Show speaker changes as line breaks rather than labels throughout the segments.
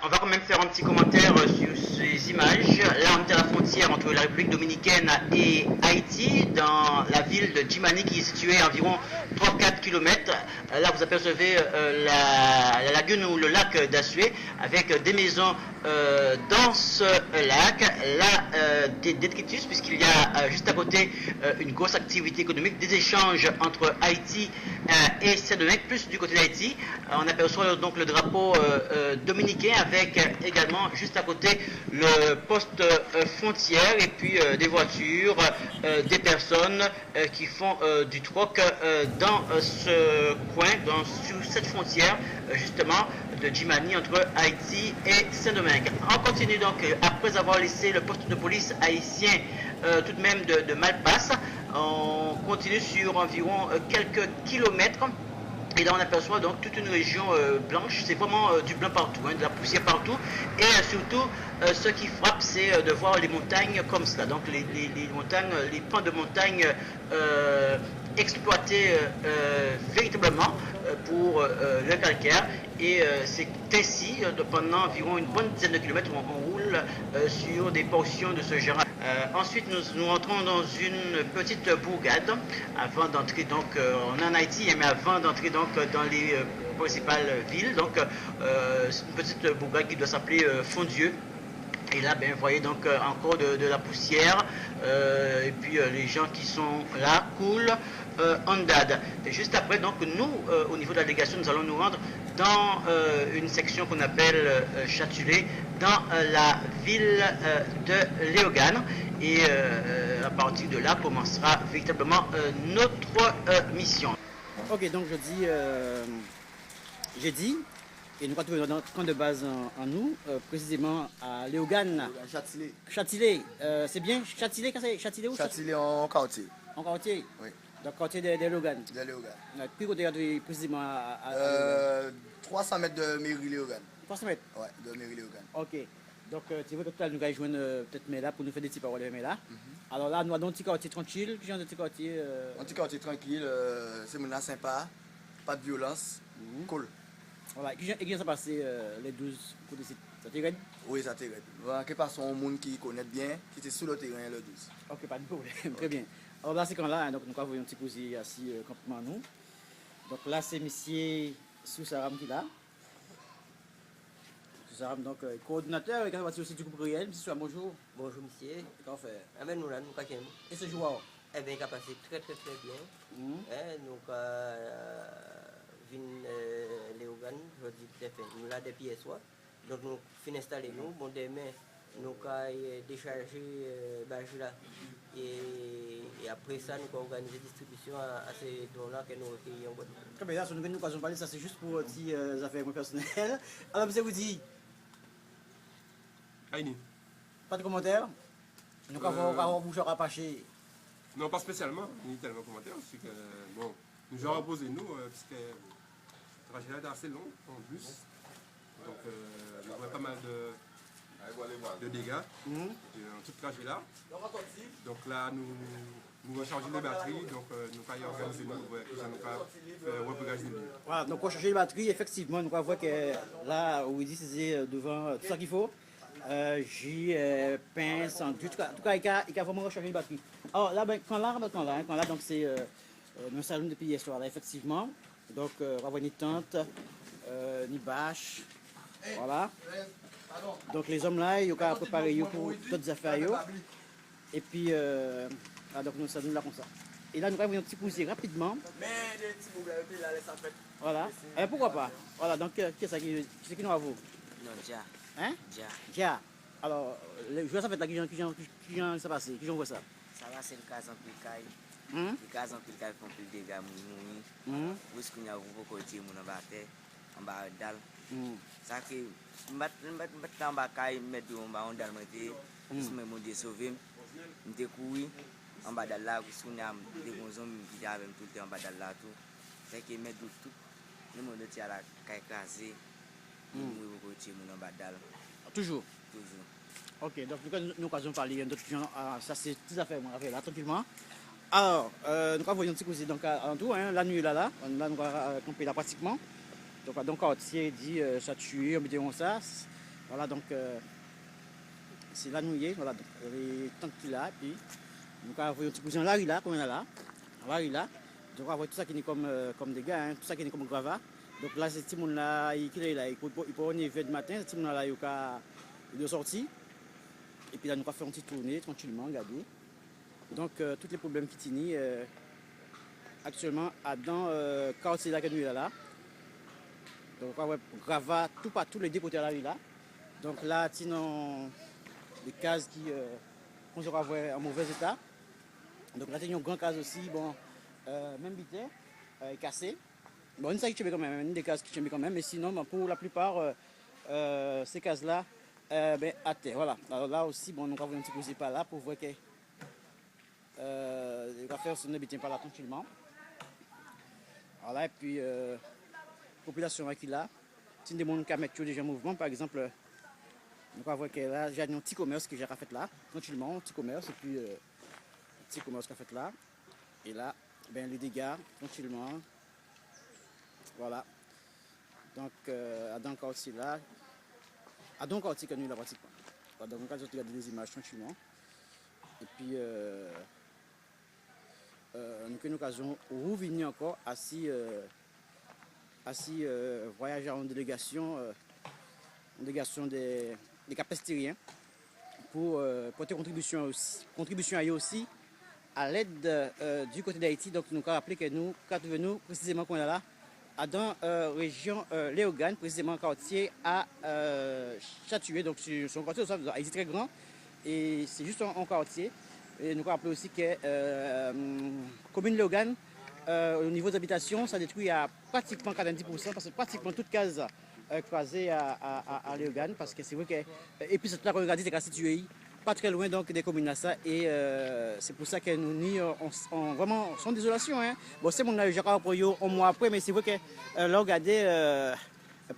On va quand même faire un petit commentaire sur ces images. Là, on est à la frontière entre la République dominicaine et Haïti, dans la ville de Djimani, qui est située à environ 3-4 km. Là, vous apercevez la lagune ou le lac d'Assué, avec des maisons dans ce lac. Là, des détritus, puisqu'il y a juste à côté une grosse activité économique, des échanges entre Haïti et Saint-Domingue, plus du côté d'Haïti. On aperçoit donc le drapeau dominicain, avec également juste à côté le poste frontière, et puis des voitures, des personnes qui font du troc dans ce coin, sur cette frontière justement de Djimani entre Haïti et Saint-Domingue. On continue donc, après avoir laissé le poste de police haïtien tout de même de Malpasse, on continue sur environ quelques kilomètres. Et là, on aperçoit donc toute une région blanche. C'est vraiment du blanc partout, de la poussière partout. Et surtout, ce qui frappe, c'est de voir les montagnes comme cela. Donc, les montagnes, les pans de montagne exploités véritablement pour le calcaire. Et c'est ainsi, pendant environ une bonne dizaine de kilomètres, on roule sur des portions de ce genre. Ensuite, nous rentrons dans une petite bourgade avant d'entrer, donc on est en Haïti, mais avant d'entrer donc dans les principales villes. Donc une petite bourgade qui doit s'appeler Fondieu. Et là, vous voyez donc encore de la poussière, et puis les gens qui sont là coulent en dade. Et juste après, donc nous, au niveau de la délégation, nous allons nous rendre dans une section qu'on appelle Châtelet, dans la ville de Léogane. Et à partir de là commencera véritablement notre mission.
Ok, donc j'ai dit, et nous avons trouvé notre camp de base en nous, précisément à Léogane.
Châtelet.
Châtelet, c'est bien Châtelet, Châtelet où
Châtelet en quartier.
En quartier?
Oui.
Donc quartier de Léogane.
De Léogane.
Puis côté précisément à
300 mètres de mairie Léogane.
300 mètres?
Ouais, de mairie Léogane.
Ok. Donc, tu vois, tout à l'heure, nous allons joindre peut-être là pour nous faire des petits paroles de là. Alors là, nous avons un petit quartier tranquille, puis un petit quartier.
Un petit quartier tranquille, c'est mon sympa, pas de violence, cool.
Voilà, et qui ça passé les 12 pour des sites? Ça t'est raide?
Oui, ça t'est raide. Voilà, qui passe un monde qui connaît bien, qui était sur le terrain le 12.
Ok, pas de problème, très bien. Alors là, c'est quand là, donc nous avons un petit cousin assis campement nous. Donc là, c'est monsieur Soussaram qui est là. Donc, coordinateur, il y a aussi du groupe réel. Monsieur, bonjour.
Bonjour, monsieur.
Comment faire?
Ah ben nous là, nous caquons.
Et ce joueur?
Eh bien, il a passé très très très bien. Donc, Léogane, je dis que c'est fait. Nous là depuis hier soir. Donc, nous finissons d'installer nous. Bon, demain, nous avons déchargé là. Et après ça, nous avons organisé distribution à ces dons-là que nous recueillons.
Très bien, là, sur nous avons parlé, ça c'est juste pour dire affaires personnelles. Alors, monsieur vous dit?
Aïni.
Pas de commentaire? Nous avons bouche à rapacher.
Non, pas spécialement, ni tellement commentaire. C'est que, bon, nous avons reposé nous, parce que le trajet est assez long en plus. Donc, nous avons pas mal de dégâts dans tout le trajet là. Donc là, nous rechargeons les batteries, donc nous allons organiser nous, ça nous va repérage des lieux.
Voilà, donc on change les batteries, effectivement, nous voyons que là, où il dit c'est devant tout ça qu'il faut. Jus, pain, sandwich, en tout cas, il y a vraiment recharger les batteries. Alors là, quand là, donc c'est dans le salon depuis hier soir, là, effectivement. Donc, on va avoir une tente, une bâche, voilà. Donc les hommes là, ils ont préparé pour toutes les affaires. Et puis, donc nous sommes là comme ça. Et là, nous avons un petit poussier rapidement.
Mais des petits boules là, laisse en fait.
Voilà. Et pourquoi pas? Voilà, donc qu'est-ce qui nous a vous?
Non, déjà.
Hein? Déjà. Alors, je vois ça fait là, qui ça passe? Qui j'en vois ça?
Ça va, c'est le cas en plus caille. Le cas en plus caille font plus de dégâts, mouni. Où est-ce qu'on a ouvert côté, mon en bas terre, en bas dalle. Ça fait, je vais en bas caille, mettre en bas en dalle, je vais me sauver. Je vais courir en bas dalle là, parce qu'on a des bons hommes qui avaient tout le temps en bas dalle là. C'est qu'ils mettent tout. Le monde tient la caille casée.
Toujours. Ok, donc nous allons parler d'autres gens. Ça, c'est tout à fait là, tranquillement. Alors, nous avons un petit cousin donc en tout, la nuit là, nous allons camper là pratiquement. Donc quartier dit ça tue, on dit ça. Voilà, donc c'est là nous y est, voilà, donc les tanks qui là, puis nous avons un petit cousin là, il là, comme on a là, là, donc on va voir tout ça qui est comme dégâts, hein, tout ça qui est comme grava. Donc là, c'est ce petit monde là, il peut en hiver de matin, ce petit monde là, il est sorti. Et puis là, nous avons fait une petite tournée tranquillement, regardez. Donc tous les problèmes qui tinient actuellement dans le quartier là que nous là. Donc on va voir grava tout partout les deux côtés là. Donc là, sinon des cases qui on va voir en mauvais état. Donc là, il y a une grande case aussi, bon, même bitin, cassé. Bon, une qui quand même, une des cases qui tiennent quand même, mais sinon, bon, pour la plupart, ces cases-là, à terre. Voilà. Alors là aussi, bon, nous avons un petit peu par là pour voir que les affaires ne bitent pas là tranquillement. Voilà, et puis, population qui est là, si des gens qui mettent déjà en mouvement, par exemple, nous allons voir que là, j'ai un petit commerce qui j'ai fait là, tranquillement, un petit commerce, et puis, petit commerce qui a fait là. Et là, ben, les dégâts, tranquillement. Voilà. Donc, dans le quartier là, dans le quartier que nous là pratiquement. Donc, on va regarder des images tranquillement. Et puis, nous avons une occasion de revenir encore assis voyager en délégation des capestériens pour porter contribution à eux aussi à l'aide du côté d'Haïti. Donc, nous avons rappelé que nous précisément qu'on est là, dans la région Léogane, précisément quartier à Châtué. Donc, c'est un quartier Haïti très grand et c'est juste un quartier. Et nous avons rappelé aussi que commune Léogane, au niveau d'habitation, ça détruit à pratiquement 90%, parce que pratiquement toute case croisée à Léogane, parce que c'est vrai que. Et puis, c'est là qu'on regarde, c'est situé pas très loin donc des communes là, ça, et c'est pour ça que nous on vraiment sans désolation. Hein. Bon, c'est mon là, pour eux un mois après, mais c'est vrai que là, regardez,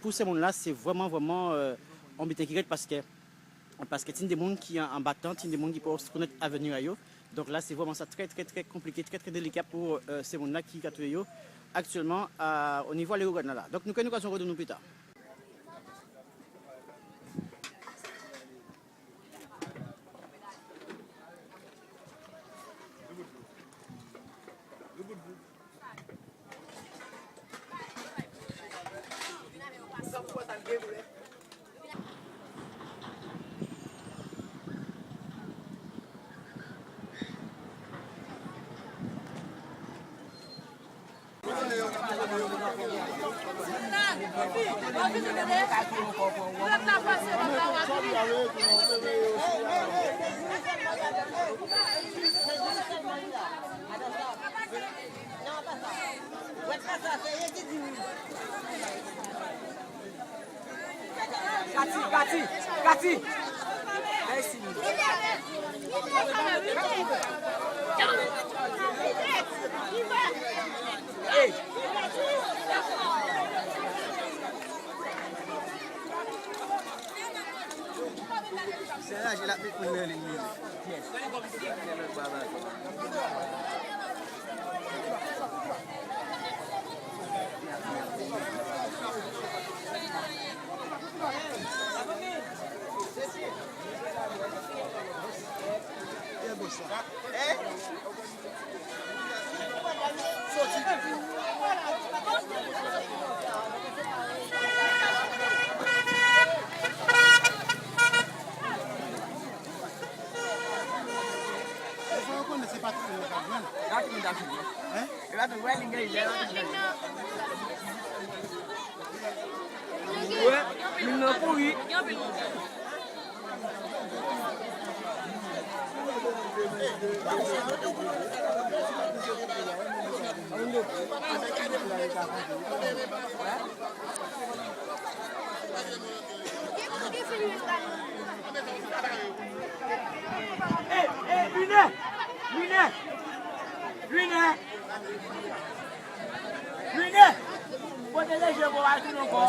pour ces monde là, c'est vraiment embêté qui parce que c'est des gens qui en battant, c'est des gens qui peuvent se connaître à venir à eux. Donc là, c'est vraiment ça très compliqué, très délicat pour ces gens là qui sont actuellement au niveau de l'Éogane là. Donc nous avons une occasion de nous plus tard.
Kati. Merci. Hey.
C'est là, j'ai la petite pour le ligne.
Luné! Pode eleger o